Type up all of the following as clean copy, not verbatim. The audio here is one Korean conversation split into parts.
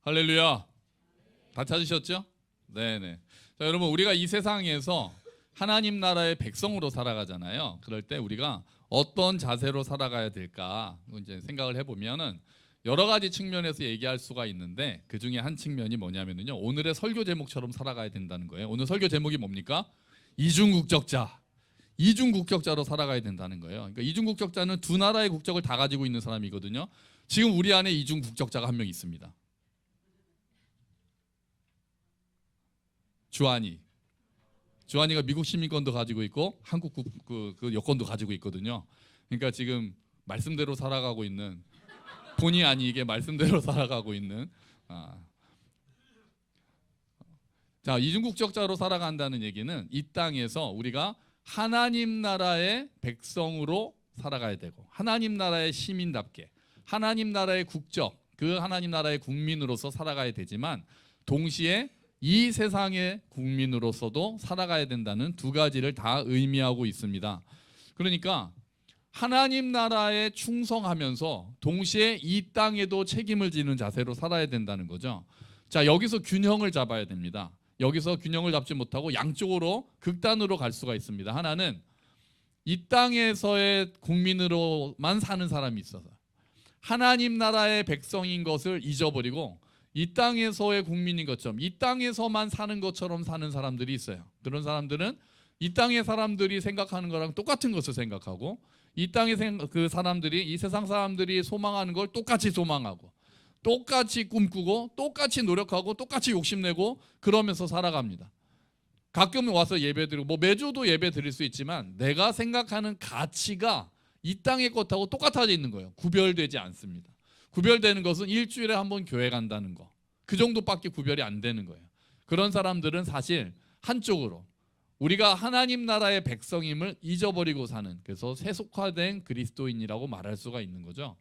할렐루야. 다 찾으셨죠? 네네. 자, 여러분, 우리가 이 세상에서 하나님 나라의 백성으로 살아가잖아요. 그럴 때 우리가 어떤 자세로 살아가야 될까 이제 생각을 해보면은 여러 가지 측면에서 얘기할 수가 있는데, 그 중에 한 측면이 뭐냐면요, 오늘의 설교 제목처럼 살아가야 된다는 거예요. 오늘 설교 제목이 뭡니까? 이중국적자. 이중국적자로 살아가야 된다는 거예요. 그러니까 이중국적자는 두 나라의 국적을 다 가지고 있는 사람이거든요. 지금 우리 안에 이중국적자가 한 명 있습니다. 주한이가 미국 시민권도 가지고 있고 한국 그 여권도 가지고 있거든요. 그러니까 지금 말씀대로 살아가고 있는, 본의 아니게 말씀대로 살아가고 있는. 자, 이중국적자로 살아간다는 얘기는 이 땅에서 우리가 하나님 나라의 백성으로 살아가야 되고, 하나님 나라의 시민답게 하나님 나라의 국적, 그 하나님 나라의 국민으로서 살아가야 되지만, 동시에 이 세상의 국민으로서도 살아가야 된다는 두 가지를 다 의미하고 있습니다. 그러니까 하나님 나라에 충성하면서 동시에 이 땅에도 책임을 지는 자세로 살아야 된다는 거죠. 자, 여기서 균형을 잡아야 됩니다. 여기서 균형을 잡지 못하고 양쪽으로 극단으로 갈 수가 있습니다. 하나는 이 땅에서의 국민으로만 사는 사람이 있어서 하나님 나라의 백성인 것을 잊어버리고 이 땅에서의 국민인 것처럼, 이 땅에서만 사는 것처럼 사는 사람들이 있어요. 그런 사람들은 이 땅의 사람들이 생각하는 거랑 똑같은 것을 생각하고, 이 땅의 그 사람들이, 이 세상 사람들이 소망하는 걸 똑같이 소망하고, 똑같이 꿈꾸고, 똑같이 노력하고, 똑같이 욕심내고 그러면서 살아갑니다. 가끔 와서 예배드리고, 뭐 매주도 예배 드릴 수 있지만 내가 생각하는 가치가 이 땅의 것하고 똑같아져 있는 거예요. 구별되지 않습니다. 구별되는 것은 일주일에 한 번 교회 간다는 거, 그 정도밖에 구별이 안 되는 거예요. 그런 사람들은 사실 한쪽으로 우리가 하나님 나라의 백성임을 잊어버리고 사는, 그래서 세속화된 그리스도인이라고 말할 수가 있는 거죠.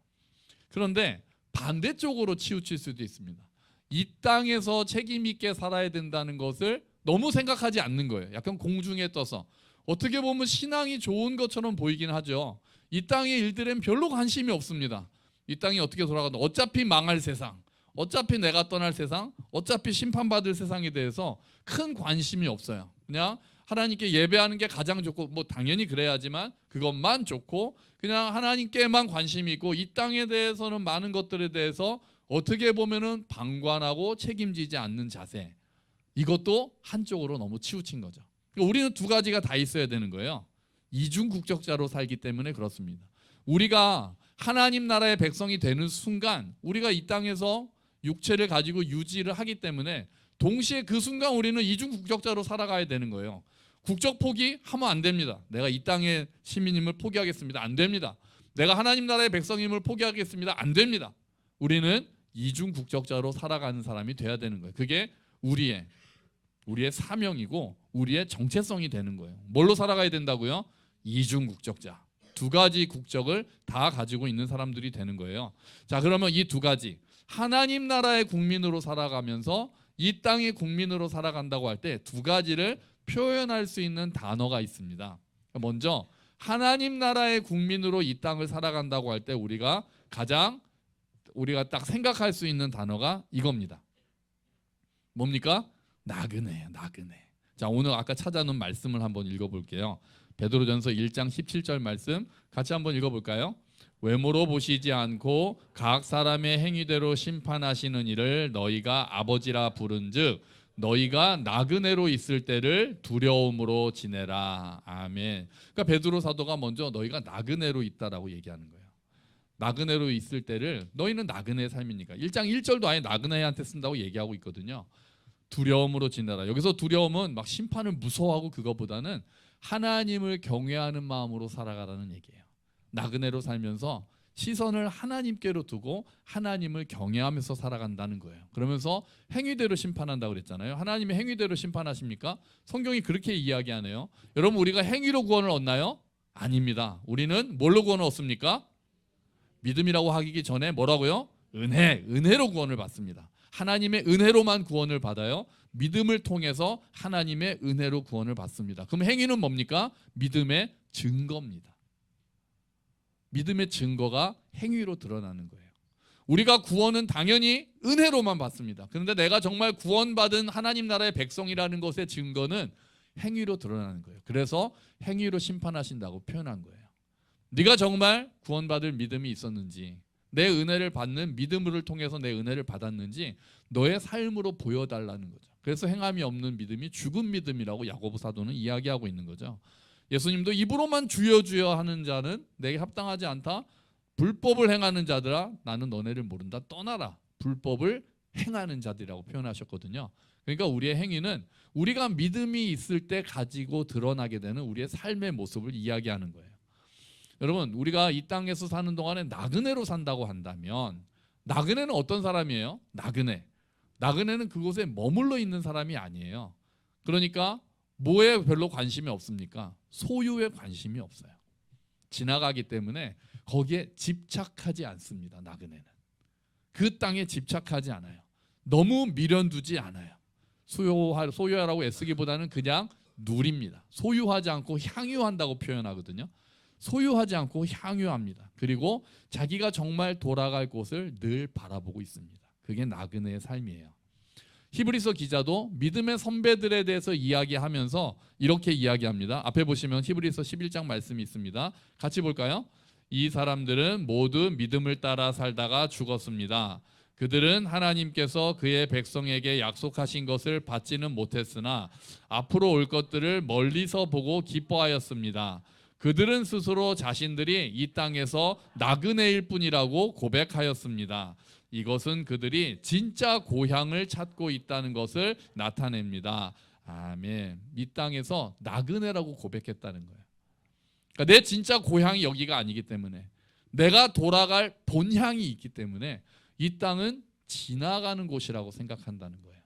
그런데 반대쪽으로 치우칠 수도 있습니다. 이 땅에서 책임 있게 살아야 된다는 것을 너무 생각하지 않는 거예요. 약간 공중에 떠서, 어떻게 보면 신앙이 좋은 것처럼 보이긴 하죠. 이 땅의 일들엔 별로 관심이 없습니다. 이 땅이 어떻게 돌아가든 어차피 망할 세상, 어차피 내가 떠날 세상, 어차피 심판받을 세상에 대해서 큰 관심이 없어요. 그냥 하나님께 예배하는 게 가장 좋고, 뭐 당연히 그래야지만 그것만 좋고, 그냥 하나님께만 관심이 있고, 이 땅에 대해서는 많은 것들에 대해서 어떻게 보면은 방관하고 책임지지 않는 자세, 이것도 한쪽으로 너무 치우친 거죠. 그러니까 우리는 두 가지가 다 있어야 되는 거예요. 이중국적자로 살기 때문에 그렇습니다. 우리가 하나님 나라의 백성이 되는 순간, 우리가 이 땅에서 육체를 가지고 유지를 하기 때문에 동시에 그 순간 우리는 이중국적자로 살아가야 되는 거예요. 국적 포기하면 안 됩니다. 내가 이 땅의 시민임을 포기하겠습니다. 안 됩니다. 내가 하나님 나라의 백성임을 포기하겠습니다. 안 됩니다. 우리는 이중국적자로 살아가는 사람이 돼야 되는 거예요. 그게 우리의 사명이고 우리의 정체성이 되는 거예요. 뭘로 살아가야 된다고요? 이중국적자. 두 가지 국적을 다 가지고 있는 사람들이 되는 거예요. 자, 그러면 이 두 가지, 하나님 나라의 국민으로 살아가면서 이 땅의 국민으로 살아간다고 할 때 두 가지를 표현할 수 있는 단어가 있습니다. 먼저 하나님 나라의 국민으로 이 땅을 살아간다고 할 때 우리가 딱 생각할 수 있는 단어가 이겁니다. 뭡니까? 나그네예요. 나그네. 자, 오늘 아까 찾아놓은 말씀을 한번 읽어볼게요. 베드로전서 1장 17절 말씀 같이 한번 읽어볼까요? 외모로 보시지 않고 각 사람의 행위대로 심판하시는 이를 너희가 아버지라 부른즉 너희가 나그네로 있을 때를 두려움으로 지내라. 아멘. 그러니까 베드로 사도가 먼저 너희가 나그네로 있다라고 얘기하는 거예요. 나그네로 있을 때를, 너희는 나그네의 삶이니까. 1장 1절도 아예 나그네한테 쓴다고 얘기하고 있거든요. 두려움으로 지내라. 여기서 두려움은 막 심판을 무서워하고 그거보다는 하나님을 경외하는 마음으로 살아가라는 얘기예요. 나그네로 살면서 시선을 하나님께로 두고 하나님을 경외하면서 살아간다는 거예요. 그러면서 행위대로 심판한다고 그랬잖아요. 하나님의 행위대로 심판하십니까? 성경이 그렇게 이야기하네요. 여러분, 우리가 행위로 구원을 얻나요? 아닙니다. 우리는 뭘로 구원을 얻습니까? 믿음이라고 하기 전에 뭐라고요? 은혜로 구원을 받습니다. 하나님의 은혜로만 구원을 받아요. 믿음을 통해서 하나님의 은혜로 구원을 받습니다. 그럼 행위는 뭡니까? 믿음의 증거입니다. 믿음의 증거가 행위로 드러나는 거예요. 우리가 구원은 당연히 은혜로만 받습니다. 그런데 내가 정말 구원받은 하나님 나라의 백성이라는 것의 증거는 행위로 드러나는 거예요. 그래서 행위로 심판하신다고 표현한 거예요. 네가 정말 구원받을 믿음이 있었는지, 내 은혜를 받는 믿음을 통해서 내 은혜를 받았는지 너의 삶으로 보여달라는 거죠. 그래서 행함이 없는 믿음이 죽은 믿음이라고 야고보 사도는 이야기하고 있는 거죠. 예수님도 입으로만 주여 주여 하는 자는 내게 합당하지 않다. 불법을 행하는 자들아 나는 너네를 모른다. 떠나라. 불법을 행하는 자들이라고 표현하셨거든요. 그러니까 우리의 행위는 우리가 믿음이 있을 때 가지고 드러나게 되는 우리의 삶의 모습을 이야기하는 거예요. 여러분, 우리가 이 땅에서 사는 동안에 나그네로 산다고 한다면, 나그네는 어떤 사람이에요? 나그네는 그곳에 머물러 있는 사람이 아니에요. 그러니까 뭐에 별로 관심이 없습니까? 소유에 관심이 없어요. 지나가기 때문에 거기에 집착하지 않습니다. 나그네는 그 땅에 집착하지 않아요. 너무 미련두지 않아요. 소유하라고 애쓰기보다는 그냥 누립니다. 소유하지 않고 향유한다고 표현하거든요. 소유하지 않고 향유합니다. 그리고 자기가 정말 돌아갈 곳을 늘 바라보고 있습니다. 그게 나그네의 삶이에요. 히브리서 기자도 믿음의 선배들에 대해서 이야기하면서 이렇게 이야기합니다. 앞에 보시면 히브리서 11장 말씀이 있습니다. 같이 볼까요? 이 사람들은 모두 믿음을 따라 살다가 죽었습니다. 그들은 하나님께서 그의 백성에게 약속하신 것을 받지는 못했으나 앞으로 올 것들을 멀리서 보고 기뻐하였습니다. 그들은 스스로 자신들이 이 땅에서 나그네일 뿐이라고 고백하였습니다. 이것은 그들이 진짜 고향을 찾고 있다는 것을 나타냅니다. 아멘. 이 땅에서 나그네라고 고백했다는 거예요. 그러니까 내 진짜 고향이 여기가 아니기 때문에, 내가 돌아갈 본향이 있기 때문에 이 땅은 지나가는 곳이라고 생각한다는 거예요.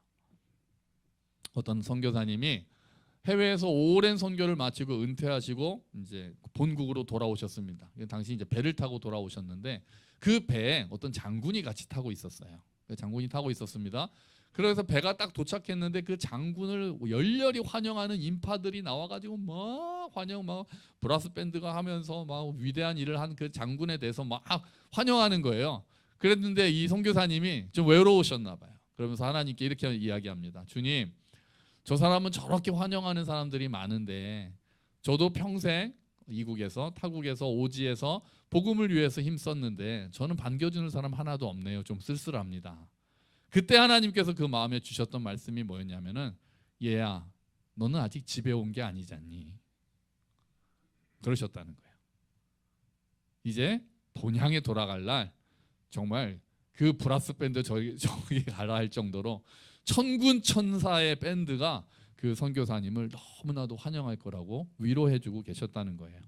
어떤 선교사님이 해외에서 오랜 선교를 마치고 은퇴하시고 이제 본국으로 돌아오셨습니다. 당시 이제 배를 타고 돌아오셨는데 그 배에 어떤 장군이 같이 타고 있었어요. 장군이 타고 있었습니다. 그래서 배가 딱 도착했는데 그 장군을 열렬히 환영하는 인파들이 나와가지고 막 환영, 막 브라스 밴드가 하면서 막 위대한 일을 한 그 장군에 대해서 막 환영하는 거예요. 그랬는데 이 선교사님이 좀 외로우셨나 봐요. 그러면서 하나님께 이렇게 이야기합니다. 주님, 저 사람은 저렇게 환영하는 사람들이 많은데 저도 평생 이국에서, 타국에서, 오지에서 복음을 위해서 힘썼는데 저는 반겨주는 사람 하나도 없네요. 좀 쓸쓸합니다. 그때 하나님께서 그 마음에 주셨던 말씀이 뭐였냐면은, 얘야, 너는 아직 집에 온 게 아니잖니. 그러셨다는 거예요. 이제 본향에 돌아갈 날 정말 그 브라스 밴드 저기 가라 할 정도로 천군 천사의 밴드가 그 선교사님을 너무나도 환영할 거라고 위로해주고 계셨다는 거예요.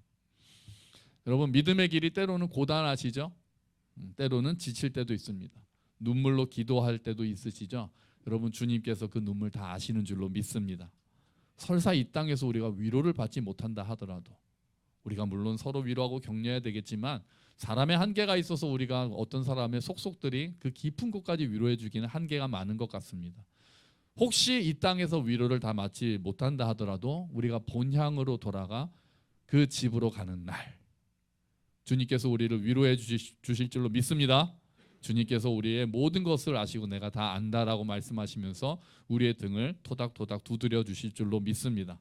여러분, 믿음의 길이 때로는 고단하시죠? 때로는 지칠 때도 있습니다. 눈물로 기도할 때도 있으시죠? 여러분, 주님께서 그 눈물 다 아시는 줄로 믿습니다. 설사 이 땅에서 우리가 위로를 받지 못한다 하더라도, 우리가 물론 서로 위로하고 격려해야 되겠지만 사람의 한계가 있어서 우리가 어떤 사람의 속속들이 그 깊은 곳까지 위로해 주기는 한계가 많은 것 같습니다. 혹시 이 땅에서 위로를 다 받지 못한다 하더라도 우리가 본향으로 돌아가 그 집으로 가는 날, 주님께서 우리를 위로해 주실 줄로 믿습니다. 주님께서 우리의 모든 것을 아시고 내가 다 안다라고 말씀하시면서 우리의 등을 토닥토닥 두드려 주실 줄로 믿습니다.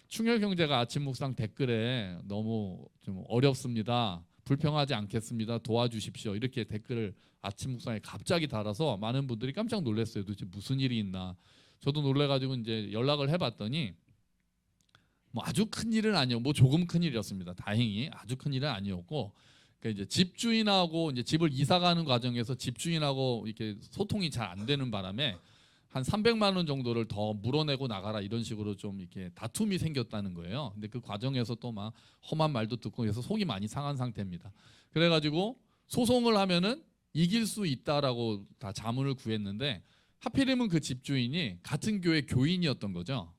충혈 형제가 아침 묵상 댓글에 너무 좀 어렵습니다, 불평하지 않겠습니다, 도와주십시오, 이렇게 댓글을 아침 묵상에 갑자기 달아서 많은 분들이 깜짝 놀랐어요. 도대체 무슨 일이 있나. 저도 놀래가지고 이제 연락을 해봤더니 뭐 아주 큰 일은 아니었고, 뭐 조금 큰 일이었습니다. 다행히 아주 큰 일은 아니었고, 그러니까 이제 집주인하고 이제 집을 이사가는 과정에서 집주인하고 이렇게 소통이 잘 안 되는 바람에 한 300만 원 정도를 더 물어내고 나가라, 이런 식으로 좀 이렇게 다툼이 생겼다는 거예요. 근데 그 과정에서 또 막 험한 말도 듣고 해서 속이 많이 상한 상태입니다. 그래가지고 소송을 하면은 이길 수 있다라고 다 자문을 구했는데, 하필이면 그 집주인이 같은 교회 교인이었던 거죠.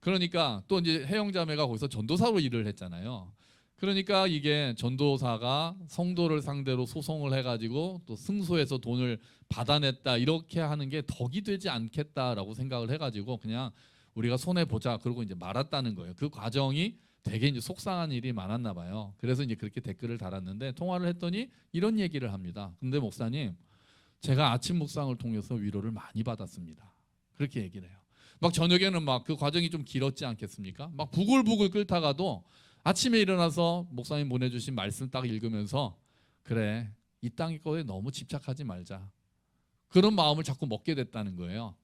그러니까 또 이제 해영자매가 거기서 전도사로 일을 했잖아요. 그러니까 이게 전도사가 성도를 상대로 소송을 해가지고 또 승소해서 돈을 받아냈다, 이렇게 하는 게 덕이 되지 않겠다라고 생각을 해가지고 그냥 우리가 손해 보자 그러고 이제 말았다는 거예요. 그 과정이 되게 이제 속상한 일이 많았나 봐요. 그래서 이제 그렇게 댓글을 달았는데 통화를 했더니 이런 얘기를 합니다. 근데 목사님, 제가 아침 묵상을 통해서 위로를 많이 받았습니다. 그렇게 얘기를 해요. 막 저녁에는 막 그 과정이 좀 길었지 않겠습니까? 막 부글부글 끓다가도 아침에 일어나서 목사님 보내주신 말씀 딱 읽으면서 그래, 이 땅의 거에 너무 집착하지 말자. 그런 마음을 자꾸 먹게 됐다는 거예요.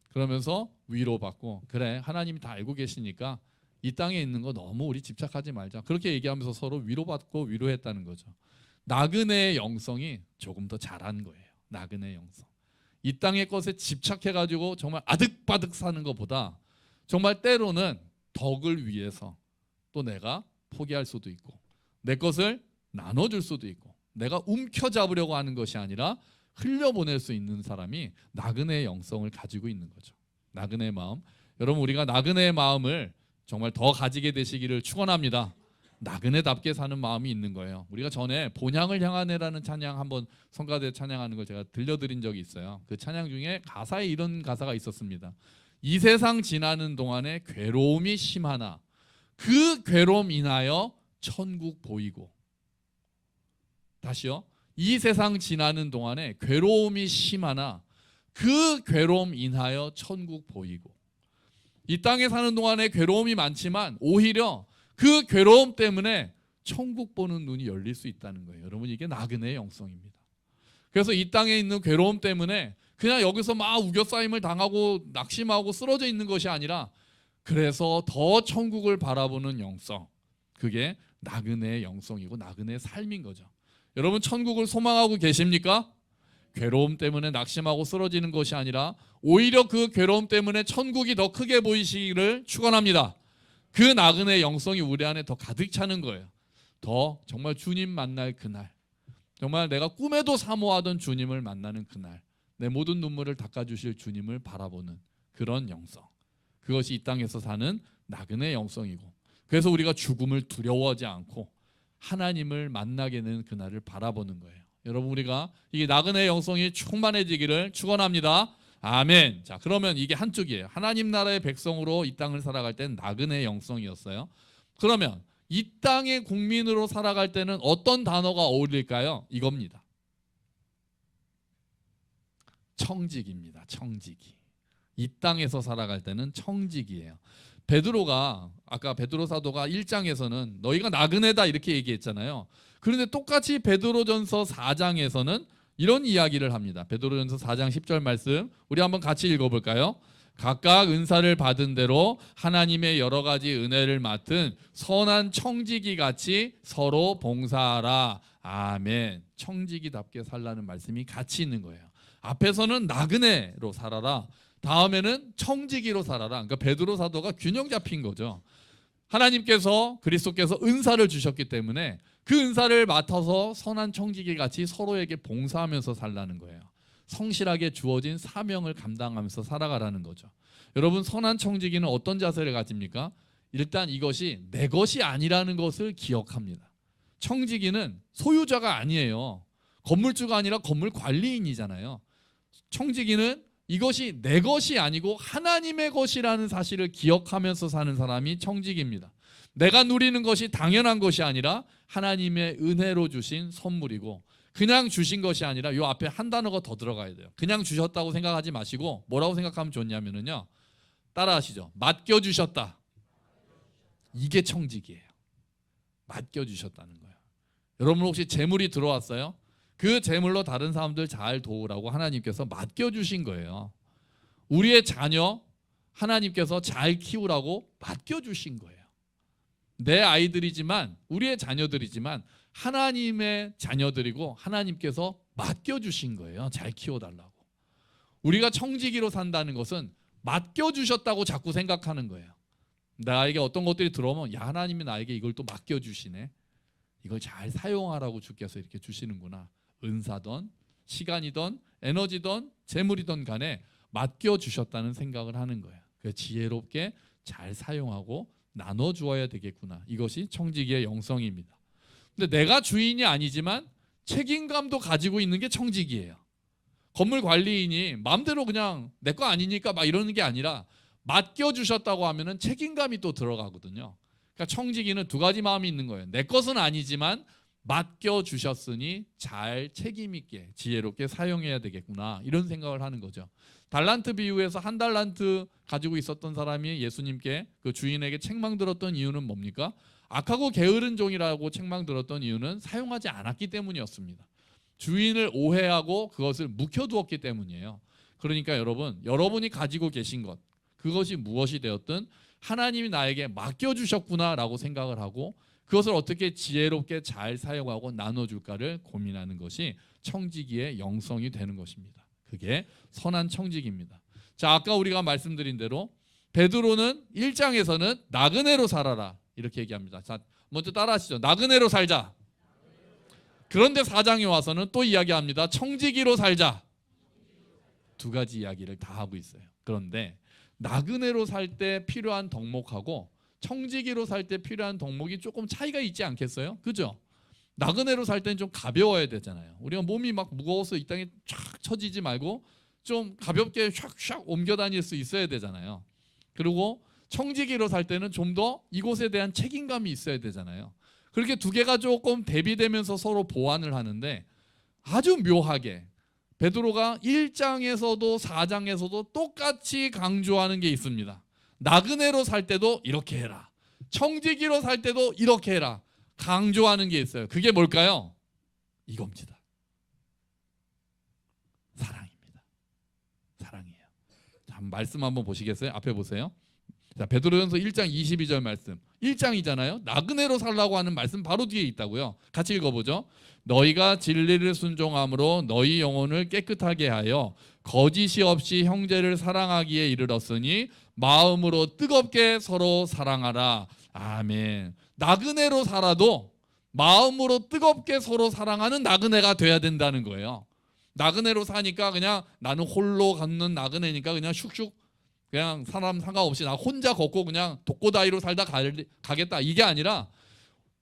그러면서 위로받고 그래, 하나님이 다 알고 계시니까 이 땅에 있는 거 너무 우리 집착하지 말자. 그렇게 얘기하면서 서로 위로받고 위로했다는 거죠. 나그네의 영성이 조금 더 잘한 거예요. 나그네의 영성. 이 땅의 것에 집착해가지고 정말 아득바득 사는 것보다 정말 때로는 덕을 위해서 또 내가 포기할 수도 있고 내 것을 나눠줄 수도 있고 내가 움켜잡으려고 하는 것이 아니라 흘려보낼 수 있는 사람이 나그네의 영성을 가지고 있는 거죠. 나그네의 마음. 여러분, 우리가 나그네의 마음을 정말 더 가지게 되시기를 축원합니다. 나그네답게 사는 마음이 있는 거예요. 우리가 전에 본향을 향하네라는 찬양 한번 성가대 찬양하는 걸 제가 들려드린 적이 있어요. 그 찬양 중에 가사에 이런 가사가 있었습니다. 이 세상 지나는 동안에 괴로움이 심하나 그 괴로움 인하여 천국 보이고. 다시요. 이 세상 지나는 동안에 괴로움이 심하나 그 괴로움 인하여 천국 보이고. 이 땅에 사는 동안에 괴로움이 많지만 오히려 그 괴로움 때문에 천국 보는 눈이 열릴 수 있다는 거예요. 여러분, 이게 나그네의 영성입니다. 그래서 이 땅에 있는 괴로움 때문에 그냥 여기서 막 우겨싸임을 당하고 낙심하고 쓰러져 있는 것이 아니라 그래서 더 천국을 바라보는 영성, 그게 나그네의 영성이고 나그네의 삶인 거죠. 여러분, 천국을 소망하고 계십니까? 괴로움 때문에 낙심하고 쓰러지는 것이 아니라 오히려 그 괴로움 때문에 천국이 더 크게 보이시기를 축원합니다. 그 나그네의 영성이 우리 안에 더 가득 차는 거예요. 더 정말 주님 만날 그날, 정말 내가 꿈에도 사모하던 주님을 만나는 그날, 내 모든 눈물을 닦아주실 주님을 바라보는 그런 영성, 그것이 이 땅에서 사는 나그네의 영성이고, 그래서 우리가 죽음을 두려워하지 않고 하나님을 만나게 되는 그날을 바라보는 거예요. 여러분, 우리가 이게 나그네의 영성이 충만해지기를 축원합니다. 아멘. 자, 그러면 이게 한쪽이에요. 하나님 나라의 백성으로 이 땅을 살아갈 때는 나그네의 영성이었어요. 그러면 이 땅의 국민으로 살아갈 때는 어떤 단어가 어울릴까요? 이겁니다. 청직입니다. 청직이. 이 땅에서 살아갈 때는 청직이에요. 베드로가, 아까 베드로 사도가 1장에서는 너희가 나그네다 이렇게 얘기했잖아요. 그런데 똑같이 베드로전서 4장에서는 이런 이야기를 합니다. 베드로전서 4장 10절 말씀 우리 한번 같이 읽어볼까요? 각각 은사를 받은 대로 하나님의 여러 가지 은혜를 맡은 선한 청지기 같이 서로 봉사하라. 아멘. 청지기답게 살라는 말씀이 같이 있는 거예요. 앞에서는 나그네로 살아라. 다음에는 청지기로 살아라. 그러니까 베드로 사도가 균형 잡힌 거죠. 하나님께서 그리스도께서 은사를 주셨기 때문에 그 은사를 맡아서 선한 청지기 같이 서로에게 봉사하면서 살라는 거예요. 성실하게 주어진 사명을 감당하면서 살아가라는 거죠. 여러분, 선한 청지기는 어떤 자세를 가집니까? 일단 이것이 내 것이 아니라는 것을 기억합니다. 청지기는 소유자가 아니에요. 건물주가 아니라 건물 관리인이잖아요. 청지기는 이것이 내 것이 아니고 하나님의 것이라는 사실을 기억하면서 사는 사람이 청지기입니다. 내가 누리는 것이 당연한 것이 아니라 하나님의 은혜로 주신 선물이고, 그냥 주신 것이 아니라 이 앞에 한 단어가 더 들어가야 돼요. 그냥 주셨다고 생각하지 마시고 뭐라고 생각하면 좋냐면요, 따라하시죠. 맡겨주셨다. 이게 청지기예요. 맡겨주셨다는 거예요. 여러분, 혹시 재물이 들어왔어요? 그 재물로 다른 사람들 잘 도우라고 하나님께서 맡겨주신 거예요. 우리의 자녀 하나님께서 잘 키우라고 맡겨주신 거예요. 내 아이들이지만, 우리의 자녀들이지만 하나님의 자녀들이고 하나님께서 맡겨주신 거예요. 잘 키워달라고. 우리가 청지기로 산다는 것은 맡겨주셨다고 자꾸 생각하는 거예요. 나에게 어떤 것들이 들어오면 야, 하나님이 나에게 이걸 또 맡겨주시네. 이걸 잘 사용하라고 주께서 이렇게 주시는구나. 은사든 시간이든 에너지든 재물이든 간에 맡겨주셨다는 생각을 하는 거예요. 그래서 지혜롭게 잘 사용하고 나눠주어야 되겠구나. 이것이 청지기의 영성입니다. 근데 내가 주인이 아니지만 책임감도 가지고 있는 게 청지기예요. 건물 관리인이 마음대로 그냥 내 거 아니니까 막 이러는 게 아니라 맡겨주셨다고 하면은 책임감이 또 들어가거든요. 그러니까 청지기는 두 가지 마음이 있는 거예요. 내 것은 아니지만 맡겨주셨으니 잘 책임있게 지혜롭게 사용해야 되겠구나, 이런 생각을 하는 거죠. 달란트 비유에서 한 달란트 가지고 있었던 사람이 예수님께 그 주인에게 책망 들었던 이유는 뭡니까? 악하고 게으른 종이라고 책망 들었던 이유는 사용하지 않았기 때문이었습니다. 주인을 오해하고 그것을 묵혀두었기 때문이에요. 그러니까 여러분, 여러분이 가지고 계신 것, 그것이 무엇이 되었든 하나님이 나에게 맡겨주셨구나라고 생각을 하고 그것을 어떻게 지혜롭게 잘 사용하고 나눠줄까를 고민하는 것이 청지기의 영성이 되는 것입니다. 그게 선한 청지기입니다. 자, 아까 우리가 말씀드린 대로 베드로는 1장에서는 나그네로 살아라 이렇게 얘기합니다. 자, 먼저 따라하시죠. 나그네로 살자. 그런데 4장에 와서는 또 이야기합니다. 청지기로 살자. 두 가지 이야기를 다 하고 있어요. 그런데 나그네로 살 때 필요한 덕목하고 청지기로 살 때 필요한 덕목이 조금 차이가 있지 않겠어요? 그죠? 나그네로 살 때는 좀 가벼워야 되잖아요. 우리가 몸이 막 무거워서 이 땅에 쫙 처지지 말고 좀 가볍게 샥샥 옮겨 다닐 수 있어야 되잖아요. 그리고 청지기로 살 때는 좀 더 이곳에 대한 책임감이 있어야 되잖아요. 그렇게 두 개가 조금 대비되면서 서로 보완을 하는데 아주 묘하게 베드로가 1장에서도 4장에서도 똑같이 강조하는 게 있습니다. 나그네로 살 때도 이렇게 해라. 청지기로 살 때도 이렇게 해라. 강조하는 게 있어요. 그게 뭘까요? 이겁니다. 사랑입니다. 사랑이에요. 자, 말씀 한번 보시겠어요? 앞에 보세요. 자, 베드로전서 1장 22절 말씀. 1장이잖아요. 나그네로 살라고 하는 말씀 바로 뒤에 있다고요. 같이 읽어보죠. 너희가 진리를 순종함으로 너희 영혼을 깨끗하게 하여 거짓이 없이 형제를 사랑하기에 이르렀으니 마음으로 뜨겁게 서로 사랑하라. 아멘. 나그네로 살아도 마음으로 뜨겁게 서로 사랑하는 나그네가 돼야 된다는 거예요. 나그네로 사니까 그냥 나는 홀로 걷는 나그네니까 그냥 슉슉 그냥 사람 상관없이 나 혼자 걷고 그냥 독고다이로 살다 가겠다, 이게 아니라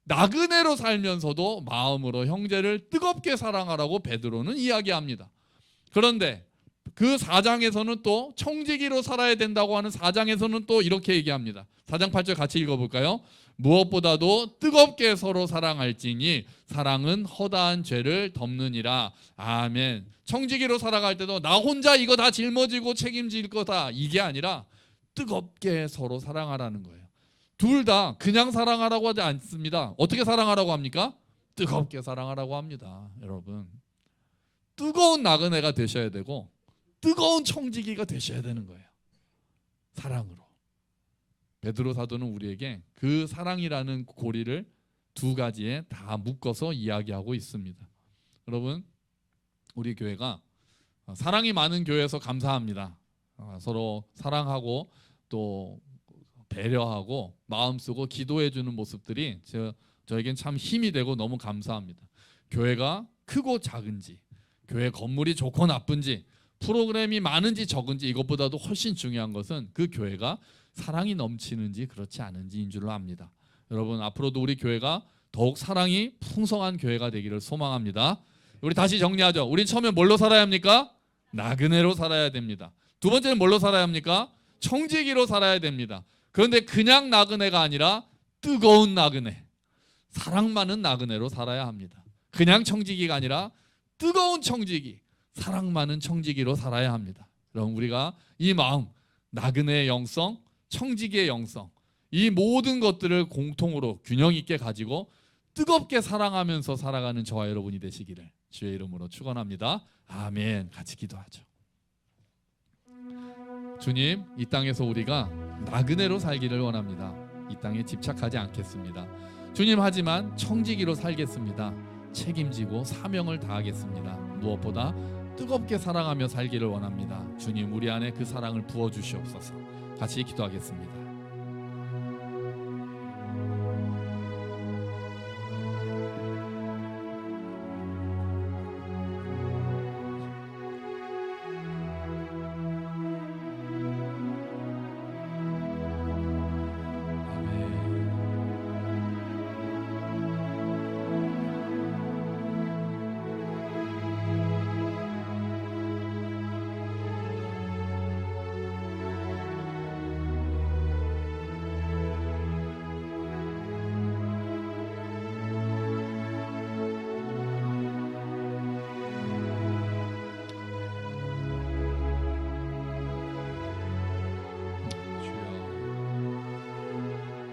나그네로 살면서도 마음으로 형제를 뜨겁게 사랑하라고 베드로는 이야기합니다. 그런데 그 4장에서는 또 청지기로 살아야 된다고 하는 4장에서는 또 이렇게 얘기합니다. 4장 8절 같이 읽어볼까요? 무엇보다도 뜨겁게 서로 사랑할지니 사랑은 허다한 죄를 덮느니라. 아멘. 청지기로 살아갈 때도 나 혼자 이거 다 짊어지고 책임질 거다, 이게 아니라 뜨겁게 서로 사랑하라는 거예요. 둘 다 그냥 사랑하라고 하지 않습니다. 어떻게 사랑하라고 합니까? 뜨겁게 사랑하라고 합니다. 여러분, 뜨거운 나그네가 되셔야 되고 뜨거운 청지기가 되셔야 되는 거예요. 사랑으로. 베드로 사도는 우리에게 그 사랑이라는 고리를 두 가지에 다 묶어서 이야기하고 있습니다. 여러분, 우리 교회가 사랑이 많은 교회에서 감사합니다. 서로 사랑하고 또 배려하고 마음 쓰고 기도해 주는 모습들이 저에겐 참 힘이 되고 너무 감사합니다. 교회가 크고 작은지, 교회 건물이 좋고 나쁜지, 프로그램이 많은지 적은지, 이것보다도 훨씬 중요한 것은 그 교회가 사랑이 넘치는지 그렇지 않은지인 줄로 압니다. 여러분, 앞으로도 우리 교회가 더욱 사랑이 풍성한 교회가 되기를 소망합니다. 우리 다시 정리하죠. 우린 처음에 뭘로 살아야 합니까? 나그네로 살아야 됩니다. 두 번째는 뭘로 살아야 합니까? 청지기로 살아야 됩니다. 그런데 그냥 나그네가 아니라 뜨거운 나그네, 사랑 많은 나그네로 살아야 합니다. 그냥 청지기가 아니라 뜨거운 청지기, 사랑 많은 청지기로 살아야 합니다. 그럼 우리가 이 마음, 나그네의 영성, 청지기의 영성, 이 모든 것들을 공통으로 균형 있게 가지고 뜨겁게 사랑하면서 살아가는 저와 여러분이 되시기를 주의 이름으로 축원합니다. 아멘. 같이 기도하죠. 주님, 이 땅에서 우리가 나그네로 살기를 원합니다. 이 땅에 집착하지 않겠습니다. 주님, 하지만 청지기로 살겠습니다. 책임지고 사명을 다하겠습니다. 무엇보다 뜨겁게 사랑하며 살기를 원합니다. 주님, 우리 안에 그 사랑을 부어주시옵소서. 같이 기도하겠습니다.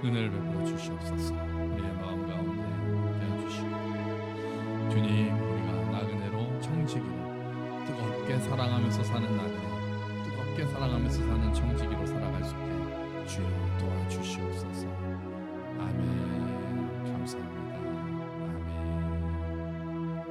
은혜를 베풀어 주시옵소서. 우리의 마음 가운데 함께 해주시고 주님, 우리가 나그네로 청지기로 뜨겁게 사랑하면서 사는 나그네, 뜨겁게 사랑하면서 사는 청지기로 살아갈 수 있게 주여 도와주시옵소서. 아멘. 감사합니다.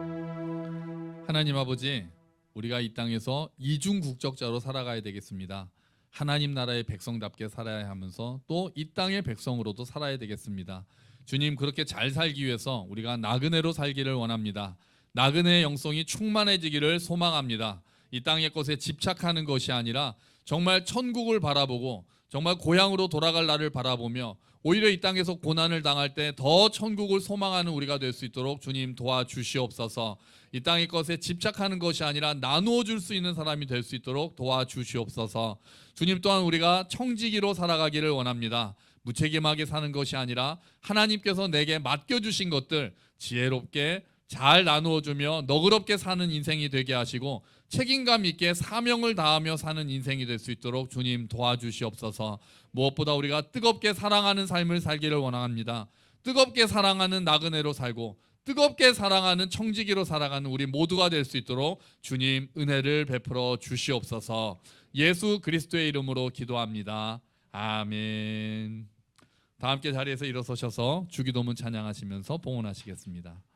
아멘. 하나님 아버지, 우리가 이 땅에서 이중 국적자로 살아가야 되겠습니다. 하나님 나라의 백성답게 살아야 하면서 또 이 땅의 백성으로도 살아야 되겠습니다. 주님, 그렇게 잘 살기 위해서 우리가 나그네로 살기를 원합니다. 나그네의 영성이 충만해지기를 소망합니다. 이 땅의 것에 집착하는 것이 아니라 정말 천국을 바라보고 정말 고향으로 돌아갈 날을 바라보며 오히려 이 땅에서 고난을 당할 때 더 천국을 소망하는 우리가 될 수 있도록 주님 도와주시옵소서. 이 땅의 것에 집착하는 것이 아니라 나누어 줄 수 있는 사람이 될 수 있도록 도와주시옵소서. 주님, 또한 우리가 청지기로 살아가기를 원합니다. 무책임하게 사는 것이 아니라 하나님께서 내게 맡겨주신 것들 지혜롭게 잘 나누어주며 너그럽게 사는 인생이 되게 하시고 책임감 있게 사명을 다하며 사는 인생이 될 수 있도록 주님 도와주시옵소서. 무엇보다 우리가 뜨겁게 사랑하는 삶을 살기를 원합니다. 뜨겁게 사랑하는 나그네로 살고 뜨겁게 사랑하는 청지기로 살아가는 우리 모두가 될 수 있도록 주님 은혜를 베풀어 주시옵소서. 예수 그리스도의 이름으로 기도합니다. 아멘. 다 함께 자리에서 일어서셔서 주기도문 찬양하시면서 봉헌하시겠습니다.